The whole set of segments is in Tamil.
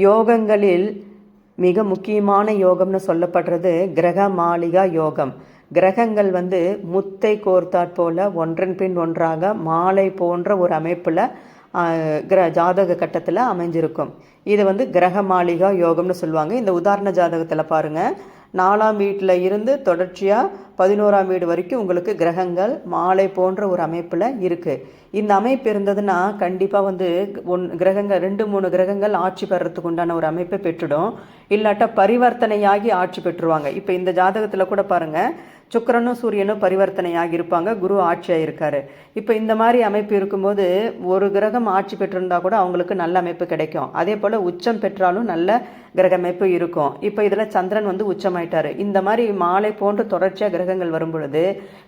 யோகங்களில் மிக முக்கியமான யோகம்னு சொல்லப்படுறது கிரக மாளிகா யோகம். கிரகங்கள் முத்தை கோர்த்தாற் போல ஒன்றன் பின் ஒன்றாக மாலை போன்ற ஒரு அமைப்பில் ஜாதக கட்டத்தில் அமைஞ்சிருக்கும். இது கிரக மாளிகா யோகம்னு சொல்லுவாங்க. இந்த உதாரண ஜாதகத்தில் பாருங்கள், 4ஆம் வீட்டில் இருந்து தொடர்ச்சியாக 11ஆம் வீடு வரைக்கும் உங்களுக்கு கிரகங்கள் மாலை போன்ற ஒரு அமைப்பில் இருக்குது. இந்த அமைப்பு இருந்ததுன்னா கண்டிப்பாக கிரகங்கள் 2-3 கிரகங்கள் ஆட்சி பெறத்துக்கு உண்டான ஒரு அமைப்பை பெற்றுடும். இல்லாட்டா பரிவர்த்தனையாகி ஆட்சி பெற்றுருவாங்க. இப்போ இந்த ஜாதகத்தில் கூட பாருங்கள், சுக்கிரனும் சூரியனும் பரிவர்த்தனையாகி இருப்பாங்க, குரு ஆட்சியாக இருக்காரு. இப்போ இந்த மாதிரி அமைப்பு இருக்கும்போது ஒரு கிரகம் ஆட்சி பெற்றிருந்தா கூட அவங்களுக்கு நல்ல அமைப்பு கிடைக்கும். அதே போல் உச்சம் பெற்றாலும் நல்ல கிரக அமைப்பு இருக்கும். இப்போ இதில் சந்திரன் உச்சமாயிட்டாரு. இந்த மாதிரி மாலை போன்று தொடர்ச்சியாக கிரகங்கள் வரும் பொழுது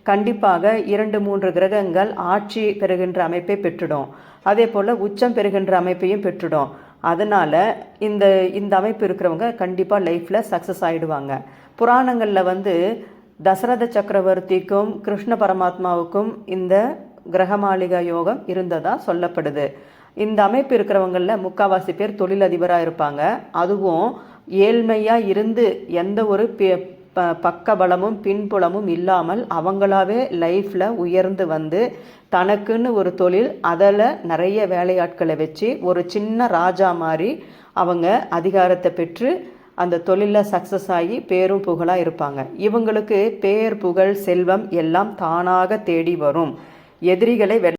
கண்டிப்பாக 2-3 கிரகங்கள் ஆட்சி பெறுகின்ற அமைப்பை பெற்றுடும். அதே போல் உச்சம் பெறுகின்ற அமைப்பையும் பெற்றுடும். அதனால் இந்த அமைப்பு இருக்கிறவங்க கண்டிப்பாக லைஃப்பில் சக்ஸஸ் ஆகிடுவாங்க. புராணங்களில் தசரத சக்கரவர்த்திக்கும் கிருஷ்ண பரமாத்மாவுக்கும் இந்த கிரகமாளிகா யோகம் இருந்ததாக சொல்லப்படுது. இந்த அமைப்பு இருக்கிறவங்களில் முக்கால்வாசி பேர் தொழிலதிபராக இருப்பாங்க. அதுவும் ஏழ்மையாக இருந்து எந்த ஒரு பக்க பலமும் பின்புலமும் இல்லாமல் அவங்களாவே லைஃப்பில் உயர்ந்து தனக்குன்னு ஒரு தொழில், அதில் நிறைய வேலையாட்களை வச்சு ஒரு சின்ன ராஜா மாதிரி அவங்க அதிகாரத்தை பெற்று அந்த தொழிலில் சக்ஸஸ் ஆகி பேரும் புகழாக இருப்பாங்க. இவங்களுக்கு பேர் புகழ் செல்வம் எல்லாம் தானாக தேடி வரும். எதிரிகளை